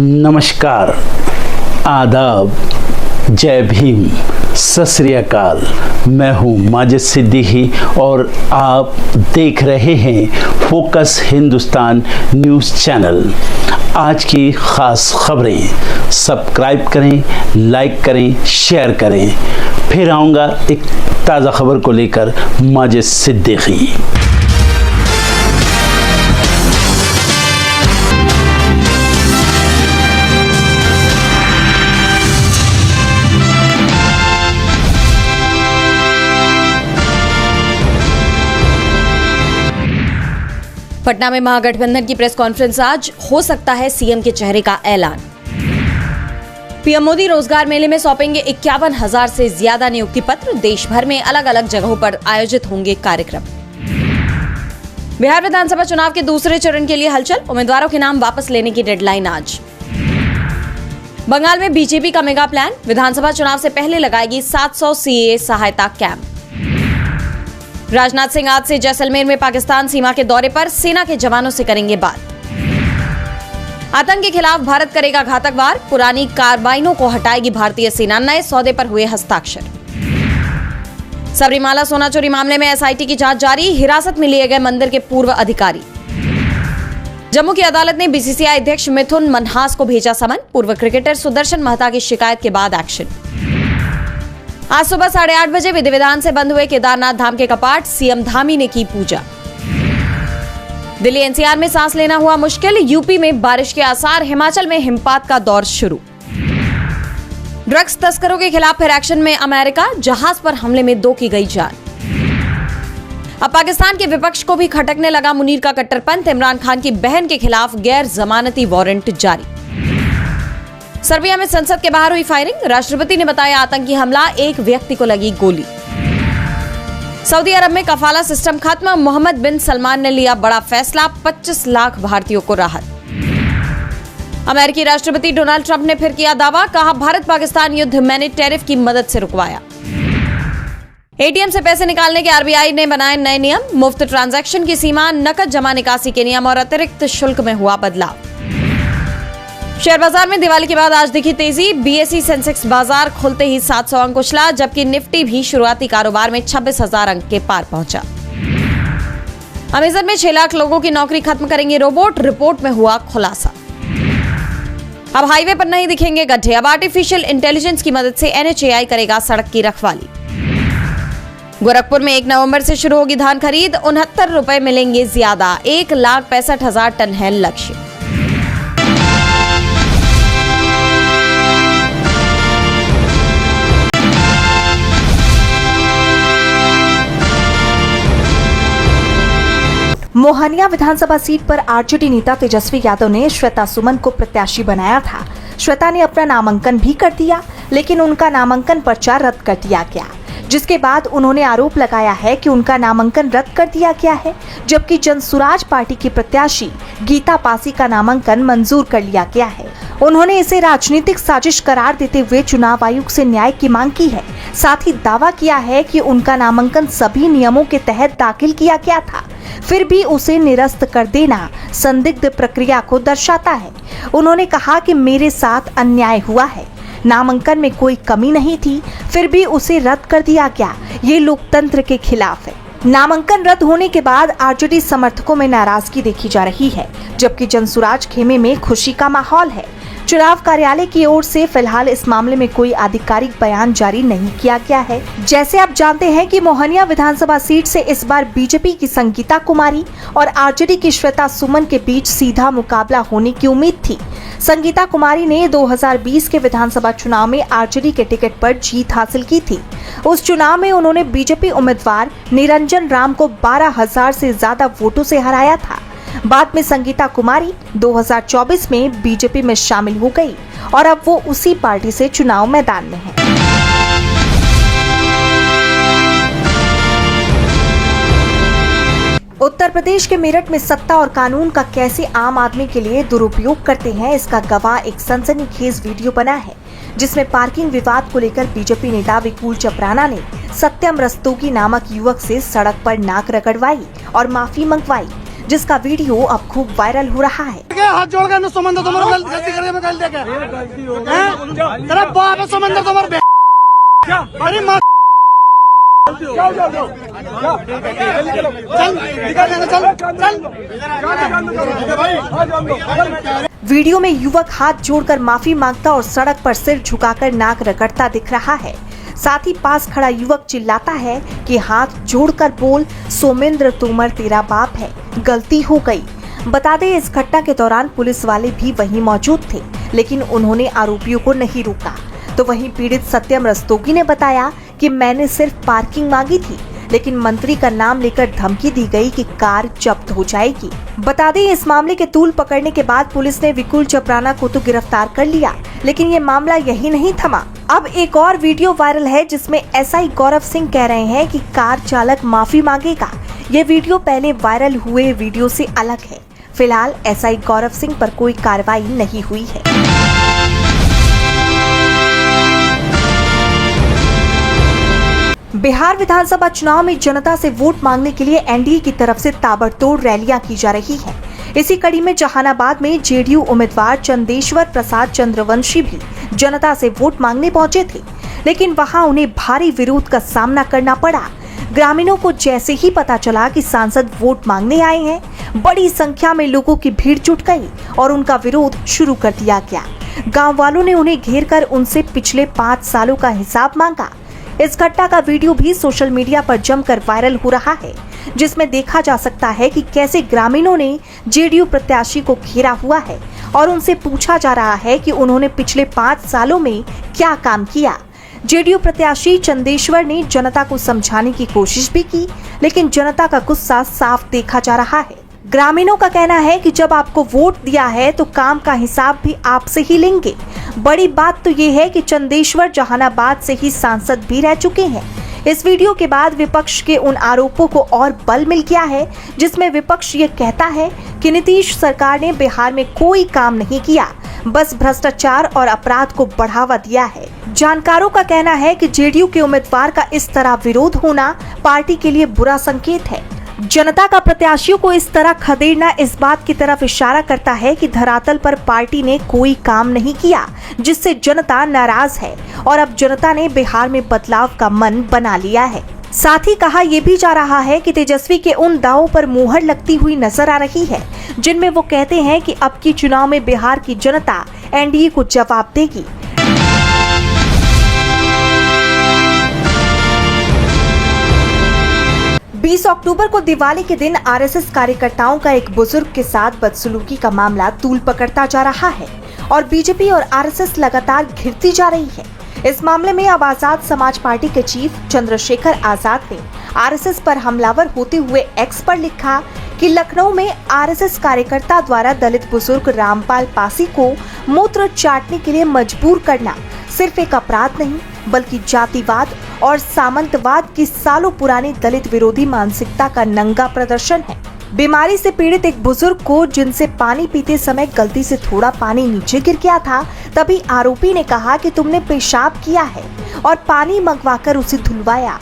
नमस्कार, आदाब, जय भीम, सत श्री अकाल। मैं हूँ माजिद सिद्दीकी और आप देख रहे हैं फोकस हिंदुस्तान न्यूज़ चैनल। आज की ख़ास खबरें सब्सक्राइब करें, लाइक करें, शेयर करें। फिर आऊँगा एक ताज़ा खबर को लेकर माजिद सिद्दीकी। पटना में महागठबंधन की प्रेस कॉन्फ्रेंस आज, हो सकता है सीएम के चेहरे का ऐलान। पीएम मोदी रोजगार मेले में सौंपेंगे 51,000 से ज्यादा नियुक्ति पत्र। देश भर में अलग अलग जगहों पर आयोजित होंगे कार्यक्रम। बिहार विधानसभा चुनाव के दूसरे चरण के लिए हलचल, उम्मीदवारों के नाम वापस लेने की डेडलाइन आज। बंगाल में बीजेपी का मेगा प्लान, विधानसभा चुनाव से पहले लगाएगी 700 सीएए सहायता कैंप। राजनाथ सिंह आज से जैसलमेर में पाकिस्तान सीमा के दौरे पर, सेना के जवानों से करेंगे बात। आतंक के खिलाफ भारत करेगा घातक वार, पुरानी कार्बाइनों को हटाएगी भारतीय सेना। नए सौदे पर हुए हस्ताक्षर। सबरीमाला सोना चोरी मामले में एसआईटी की जांच जारी, हिरासत में लिए गए मंदिर के पूर्व अधिकारी। जम्मू की अदालत ने बीसीसीआई अध्यक्ष मिथुन मनहास को भेजा समन, पूर्व क्रिकेटर सुदर्शन महता की शिकायत के बाद एक्शन। आज सुबह 8:30 बजे विधि विधान से बंद हुए केदारनाथ धाम के कपाट, सीएम धामी ने की पूजा। दिल्ली एनसीआर में सांस लेना हुआ मुश्किल, यूपी में बारिश के आसार, हिमाचल में हिमपात का दौर शुरू। ड्रग्स तस्करों के खिलाफ फिर एक्शन में अमेरिका, जहाज पर हमले में 2 की गई जान। अब पाकिस्तान के विपक्ष को भी खटकने लगा मुनीर का कट्टरपंथ, इमरान खान की बहन के खिलाफ गैर जमानती वारंट जारी। सर्बिया में संसद के बाहर हुई फायरिंग, राष्ट्रपति ने बताया आतंकी हमला, एक व्यक्ति को लगी गोली। सऊदी अरब में कफाला सिस्टम खत्म, मोहम्मद बिन सलमान ने लिया बड़ा फैसला, 25 लाख भारतीयों को राहत। अमेरिकी राष्ट्रपति डोनाल्ड ट्रंप ने फिर किया दावा, कहा भारत पाकिस्तान युद्ध मैंने टैरिफ की मदद से रुकवाया। एटीएम से पैसे निकालने के आरबीआई ने बनाए नए नियम, मुफ्त ट्रांजैक्शन की सीमा, नकद जमा निकासी के नियम और अतिरिक्त शुल्क में हुआ बदलाव। शेयर बाजार में दिवाली के बाद आज दिखी तेजी, बीएसई सेंसेक्स बाजार खुलते ही 700 अंक उछला, जबकि निफ्टी भी शुरुआती कारोबार में 26,000 अंक के पार पहुंचा। अमेजन में 6 लाख लोगों की नौकरी खत्म करेंगे रोबोट, रिपोर्ट में हुआ खुलासा। अब हाईवे पर नहीं दिखेंगे गड्ढे, अब आर्टिफिशियल इंटेलिजेंस की मदद से एनएचएआई करेगा सड़क की रखवाली। गोरखपुर में 1 नवंबर से शुरू होगी धान खरीद, 69 रुपए मिलेंगे ज्यादा, 1,65,000 टन है लक्ष्य। मोहनिया विधानसभा सीट पर आरजेडी नेता तेजस्वी यादव ने श्वेता सुमन को प्रत्याशी बनाया था। श्वेता ने अपना नामांकन भी कर दिया, लेकिन उनका नामांकन पर्चा रद्द कर दिया गया, जिसके बाद उन्होंने आरोप लगाया है कि उनका नामांकन रद्द कर दिया गया है, जबकि जनसुराज पार्टी की प्रत्याशी गीता पासी का नामांकन मंजूर कर लिया गया है। उन्होंने इसे राजनीतिक साजिश करार देते हुए चुनाव आयोग से न्याय की मांग की है। साथ ही दावा किया है कि उनका नामांकन सभी नियमों के तहत दाखिल किया गया था, फिर भी उसे निरस्त कर देना संदिग्ध प्रक्रिया को दर्शाता है। उन्होंने कहा कि मेरे साथ अन्याय हुआ है, नामांकन में कोई कमी नहीं थी, फिर भी उसे रद्द कर दिया गया, ये लोकतंत्र के खिलाफ है। नामांकन रद्द होने के बाद आरजेडी समर्थकों में नाराजगी देखी जा रही है, जबकि जनसुराज खेमे में खुशी का माहौल है। चुनाव कार्यालय की ओर से फिलहाल इस मामले में कोई आधिकारिक बयान जारी नहीं किया गया है। जैसे आप जानते हैं कि मोहनिया विधानसभा सीट से इस बार बीजेपी की संगीता कुमारी और आरजेडी की श्वेता सुमन के बीच सीधा मुकाबला होने की उम्मीद थी। संगीता कुमारी ने 2020 के विधानसभा चुनाव में आरजेडी के टिकट पर जीत हासिल की थी। उस चुनाव में उन्होंने बीजेपी उम्मीदवार निरंजन राम को 12,000 से ज्यादा वोटों से हराया था। बाद में संगीता कुमारी 2024 में बीजेपी में शामिल हो गई और अब वो उसी पार्टी से चुनाव मैदान में है। उत्तर प्रदेश के मेरठ में सत्ता और कानून का कैसे आम आदमी के लिए दुरुपयोग करते हैं, इसका गवाह एक सनसनीखेज वीडियो बना है, जिसमें पार्किंग विवाद को लेकर बीजेपी नेता विपुल चपराना ने सत्यम रस्तोगी नामक युवक से सड़क पर नाक रगड़वाई और माफी मंगवाई, जिसका वीडियो अब खूब वायरल हो रहा है। हाथ जोड़ के समंदर तुम्हारा गलती करे मैं गलती क्या तेरा बाप है समंदर तुम्हारा अरे माँ वीडियो में युवक हाथ जोड़कर माफी मांगता और सड़क पर सिर झुकाकर नाक रगड़ता दिख रहा है। साथ ही पास खड़ा युवक चिल्लाता है कि हाथ जोड़कर बोल, सोमेंद्र तोमर तेरा बाप है, गलती हो गई। बता दें इस घटना के दौरान पुलिस वाले भी वहीं मौजूद थे, लेकिन उन्होंने आरोपियों को नहीं रोका। तो वहीं पीड़ित सत्यम रस्तोगी ने बताया कि मैंने सिर्फ पार्किंग मांगी थी, लेकिन मंत्री का नाम लेकर धमकी दी गई कि कार जब्त हो जाएगी। बता दें इस मामले के तूल पकड़ने के बाद पुलिस ने विकुल चपराना को तो गिरफ्तार कर लिया, लेकिन ये मामला यही नहीं थमा। अब एक और वीडियो वायरल है जिसमें एसआई गौरव सिंह कह रहे हैं कि कार चालक माफी मांगेगा। ये वीडियो पहले वायरल हुए वीडियो से अलग है। फिलहाल एसआई गौरव सिंह पर कोई कार्रवाई नहीं हुई है। बिहार विधानसभा चुनाव में जनता से वोट मांगने के लिए एनडीए की तरफ से ताबड़तोड़ रैलियां की जा रही हैं। इसी कड़ी में जहानाबाद में जेडीयू उम्मीदवार चंदेश्वर प्रसाद चंद्रवंशी भी जनता से वोट मांगने पहुंचे थे, लेकिन वहां उन्हें भारी विरोध का सामना करना पड़ा। ग्रामीणों को जैसे ही पता चला कि सांसद वोट मांगने आए हैं, बड़ी संख्या में लोगों की भीड़ जुट गई और उनका विरोध शुरू कर दिया गया। गाँव वालों ने उन्हें घेर कर उनसे पिछले 5 सालों का हिसाब मांगा। इस घटना का वीडियो भी सोशल मीडिया पर जमकर वायरल हो रहा है, जिसमें देखा जा सकता है कि कैसे ग्रामीणों ने जेडीयू प्रत्याशी को घेरा हुआ है और उनसे पूछा जा रहा है कि उन्होंने पिछले 5 सालों में क्या काम किया। जेडीयू प्रत्याशी चंदेश्वर ने जनता को समझाने की कोशिश भी की, लेकिन जनता का गुस्सा साफ देखा जा रहा है। ग्रामीणों का कहना है कि जब आपको वोट दिया है तो काम का हिसाब भी आपसे ही लेंगे। बड़ी बात तो ये है कि चंदेश्वर जहानाबाद से ही सांसद भी रह चुके हैं। इस वीडियो के बाद विपक्ष के उन आरोपों को और बल मिल गया है, जिसमें विपक्ष ये कहता है कि नीतीश सरकार ने बिहार में कोई काम नहीं किया, बस भ्रष्टाचार और अपराध को बढ़ावा दिया है। जानकारों का कहना है कि जेडीयू के उम्मीदवार का इस तरह विरोध होना पार्टी के लिए बुरा संकेत है। जनता का प्रत्याशियों को इस तरह खदेड़ना इस बात की तरफ इशारा करता है कि धरातल पर पार्टी ने कोई काम नहीं किया, जिससे जनता नाराज है और अब जनता ने बिहार में बदलाव का मन बना लिया है। साथ ही कहा यह भी जा रहा है कि तेजस्वी के उन दावों पर मुहर लगती हुई नजर आ रही है, जिनमें वो कहते हैं कि अब की चुनाव में बिहार की जनता एनडीए को जवाब देगी। बीस अक्टूबर को दिवाली के दिन आरएसएस कार्यकर्ताओं का एक बुजुर्ग के साथ बदसलूकी का मामला तूल पकड़ता जा रहा है और बीजेपी और आरएसएस लगातार घिरती जा रही है। इस मामले में अब आजाद समाज पार्टी के चीफ चंद्रशेखर आजाद ने आरएसएस पर हमलावर होते हुए एक्स पर लिखा कि लखनऊ में आरएसएस कार्यकर्ता द्वारा दलित बुजुर्ग रामपाल पासी को मूत्र चाटने के लिए मजबूर करना सिर्फ एक अपराध नहीं, बल्कि जातिवाद और सामंतवाद की सालों पुरानी दलित विरोधी मानसिकता का नंगा प्रदर्शन है। बीमारी से पीड़ित एक बुजुर्ग को जिनसे पानी पीते समय गलती से थोड़ा पानी नीचे गिर गया था, तभी आरोपी ने कहा कि तुमने पेशाब किया है और पानी मंगवाकर उसे धुलवाया।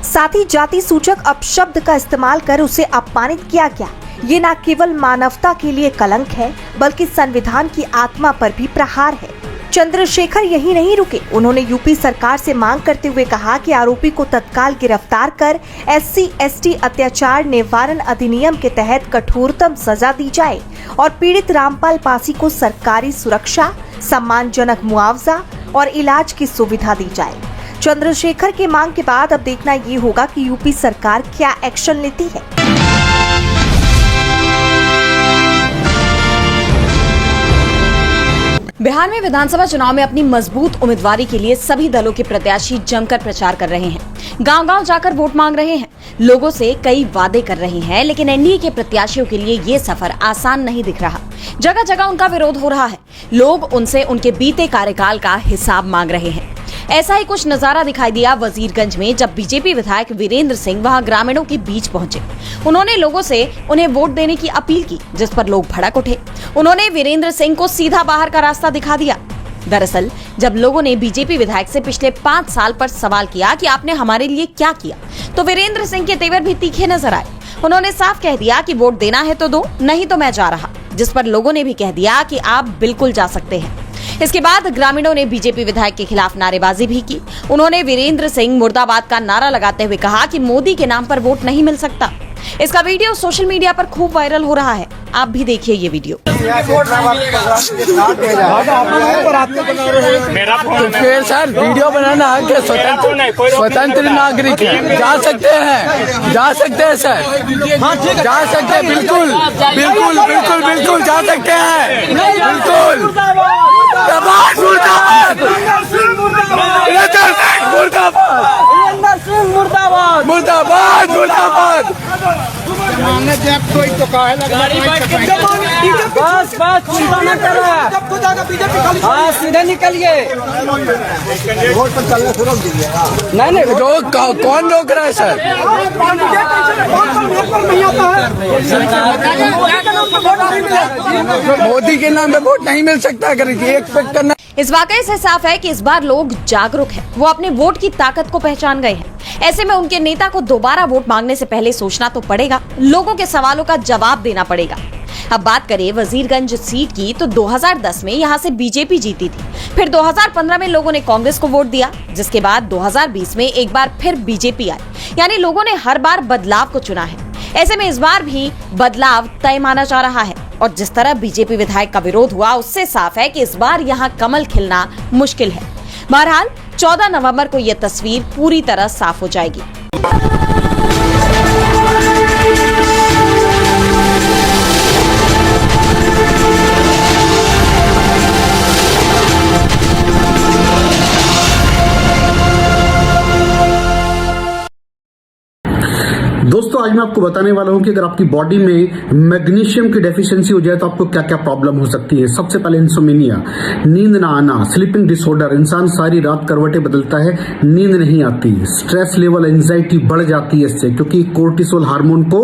साथ ही जाति सूचक अपशब्द का इस्तेमाल कर उसे अपमानित किया गया। ये न केवल मानवता के लिए कलंक है, बल्कि संविधान की आत्मा पर भी प्रहार है। चंद्रशेखर यही नहीं रुके, उन्होंने यूपी सरकार से मांग करते हुए कहा कि आरोपी को तत्काल गिरफ्तार कर SC/ST अत्याचार निवारण अधिनियम के तहत कठोरतम सजा दी जाए और पीड़ित रामपाल पासी को सरकारी सुरक्षा, सम्मानजनक मुआवजा और इलाज की सुविधा दी जाए। चंद्रशेखर की मांग के बाद अब देखना ये होगा कि यूपी सरकार क्या एक्शन लेती है। बिहार में विधानसभा चुनाव में अपनी मजबूत उम्मीदवारी के लिए सभी दलों के प्रत्याशी जमकर प्रचार कर रहे हैं, गांव-गांव जाकर वोट मांग रहे हैं, लोगों से कई वादे कर रहे हैं, लेकिन एनडीए के प्रत्याशियों के लिए ये सफर आसान नहीं दिख रहा। जगह जगह उनका विरोध हो रहा है, लोग उनसे उनके बीते कार्यकाल का हिसाब मांग रहे हैं। ऐसा ही कुछ नजारा दिखाई दिया वजीरगंज में, जब बीजेपी विधायक वीरेंद्र सिंह वहां ग्रामीणों के बीच पहुंचे। उन्होंने लोगों से उन्हें वोट देने की अपील की, जिस पर लोग भड़क उठे। उन्होंने वीरेंद्र सिंह को सीधा बाहर का रास्ता दिखा दिया। दरअसल जब लोगों ने बीजेपी विधायक से पिछले 5 साल पर सवाल किया कि आपने हमारे लिए क्या किया, तो वीरेंद्र सिंह के तेवर भी तीखे नजर आए। उन्होंने साफ कह दिया कि वोट देना है तो दो, नहीं तो मैं जा रहा, जिस पर लोगों ने भी कह दिया कि आप बिल्कुल जा सकते हैं। इसके बाद ग्रामीणों ने बीजेपी विधायक के खिलाफ नारेबाजी भी की। उन्होंने वीरेंद्र सिंह मुर्दाबाद का नारा लगाते हुए कहा कि मोदी के नाम पर वोट नहीं मिल सकता। इसका वीडियो सोशल मीडिया पर खूब वायरल हो रहा है, आप भी देखिए ये वीडियो। फिर सर वीडियो बनाना हक है, स्वतंत्र नागरिक है, जा सकते हैं सर, जा सकते हैं, बिल्कुल बिल्कुल बिल्कुल बिल्कुल जा सकते हैं, बिल्कुल। मुर्दाबाद मुर्दाबाद मुर्दाबाद। बस चिंता न करो, हाँ सीधे निकलिए। नहीं कौन रोक रहा है सर? मोदी के नाम पे वोट नहीं मिल सकता, अगर ये एक्सपेक्ट करना। इस वाकये से साफ है कि इस बार लोग जागरूक हैं, वो अपने वोट की ताकत को पहचान गए हैं। ऐसे में उनके नेता को दोबारा वोट मांगने से पहले सोचना तो पड़ेगा, लोगों के सवालों का जवाब देना पड़ेगा। अब बात करें वजीरगंज सीट की, तो 2010 में यहाँ से बीजेपी जीती थी, फिर 2015 में लोगों ने कांग्रेस को वोट दिया, जिसके बाद 2020 में एक बार फिर बीजेपी आई, यानी लोगों ने हर बार बदलाव को चुना है। ऐसे में इस बार भी बदलाव तय माना जा रहा है, और जिस तरह बीजेपी विधायक का विरोध हुआ, उससे साफ है कि इस बार यहाँ कमल खिलना मुश्किल है। बहरहाल 14 नवंबर को यह तस्वीर पूरी तरह साफ हो जाएगी। दोस्तों आज मैं आपको बताने वाला हूं कि अगर आपकी बॉडी में मैग्नीशियम की डेफिशिएंसी हो जाए तो आपको क्या क्या प्रॉब्लम हो सकती है। सबसे पहले इंसोमेनिया, नींद ना आना, स्लीपिंग डिसऑर्डर, इंसान सारी रात करवटें बदलता है, नींद नहीं आती, स्ट्रेस लेवल, एंजाइटी बढ़ जाती है इससे, क्योंकि कोर्टिसोल हार्मोन को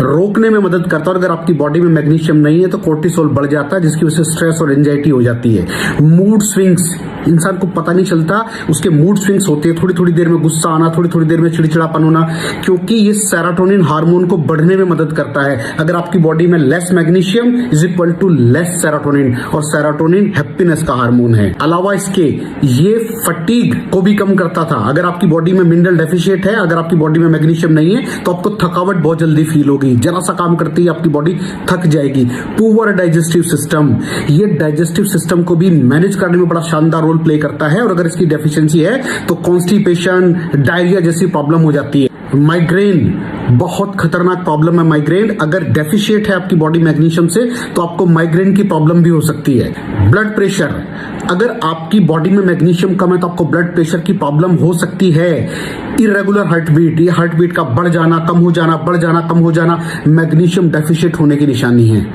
रोकने में मदद करता है। और अगर आपकी बॉडी में मैग्नीशियम नहीं है तो कोर्टिसोल बढ़ जाता है, जिसकी वजह से स्ट्रेस और एंजाइटी हो जाती है। मूड स्विंग्स, इंसान को पता नहीं चलता उसके मूड स्विंग्स होते हैं, थोड़ी थोड़ी देर में गुस्सा आना, थोड़ी थोड़ी देर में चिड़चिड़ापन होना, क्योंकि ये सेरोटोनिन हार्मोन को बढ़ने में मदद करता है। अगर आपकी बॉडी में less magnesium is equal to less serotonin, और सेरोटोनिन हैप्पीनेस का हार्मोन है। अलावा इसके ये फटीग को भी कम करता था। अगर आपकी बॉडी में मिनरल डेफिशिएट है, अगर आपकी बॉडी में मैग्नीशियम नहीं है तो आपको थकावट बहुत जल्दी फील होगी, जरा सा काम करती है आपकी बॉडी थक जाएगी। पुअर डाइजेस्टिव सिस्टम, ये डाइजेस्टिव सिस्टम को भी मैनेज करने में बड़ा शानदार रोल प्ले करता है, और अगर इसकी डेफिशिएंसी है तो कॉन्स्टिपेशन, डायरिया जैसी प्रॉब्लम हो जाती है। माइग्रेन, बहुत खतरनाक प्रॉब्लम है माइग्रेन। अगर डेफिशिएट है आपकी बॉडी मैग्नीशियम से तो आपको माइग्रेन की प्रॉब्लम भी हो सकती है। ब्लड प्रेशर, अगर आपकी बॉडी में मैग्नीशियम कम है तो आपको ब्लड प्रेशर की प्रॉब्लम हो सकती है। इरेगुलर हार्ट बीट, ये हार्ट बीट का बढ़ जाना, कम हो जाना, बढ़ जाना, कम हो जाना, मैग्नीशियम डेफिशिएट होने की निशानी है।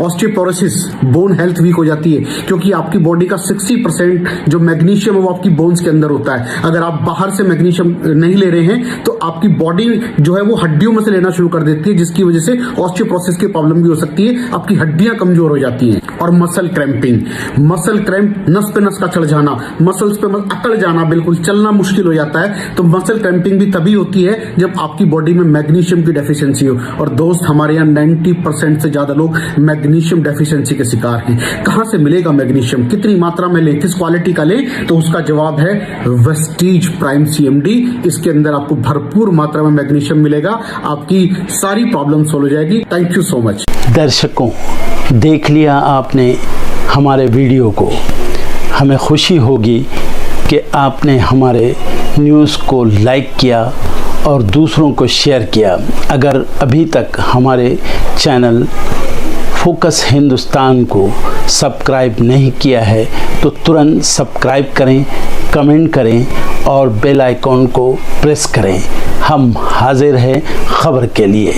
ऑस्टियोपोरोसिस, बोन हेल्थ वीक हो जाती है, क्योंकि आपकी बॉडी का 60% जो मैग्नीशियम है वो आपकी बोन्स के अंदर होता है। अगर आप बाहर से मैग्नीशियम नहीं ले रहे हैं तो आपकी बॉडी जो है वो हड्डियों में से लेना शुरू कर देती है, जिसकी वजह से ऑस्टियोपोरोसिस की प्रॉब्लम भी हो सकती है, आपकी हड्डियां कमजोर हो जाती हैं। और मसल क्रैम्पिंग, मसल क्रैम्प, नस पे नस का चढ़ जाना, मसल्स पे अकड़ जाना, बिल्कुल चलना मुश्किल हो जाता है। तो मसल क्रैम्पिंग भी तभी होती है जब आपकी बॉडी में मैग्नीशियम की डेफिशिएंसी हो। और दोस्त, हमारे यहाँ 90% से ज्यादा लोग मैग्नीशियम डेफिशिएंसी के शिकार हैं। कहां से मिलेगा मैग्नीशियम, कितनी मात्रा में लें, किस क्वालिटी का लें? तो उसका जवाब है वेस्टीज प्राइम CMD। इसके अंदर आपको भरपूर मात्रा में मैग्नीशियम मिलेगा, आपकी सारी प्रॉब्लम सॉल्व हो जाएगी। Thank you so much. दर्शकों, देख लिया आपने हमारे वीडियो को। हमें खुशी होगी कि आपने हमारे न्यूज़ को लाइक किया और दूसरों को शेयर किया। अगर अभी तक हमारे चैनल फोकस हिंदुस्तान को सब्सक्राइब नहीं किया है तो तुरंत सब्सक्राइब करें, कमेंट करें और बेल आइकॉन को प्रेस करें। हम हाजिर हैं खबर के लिए।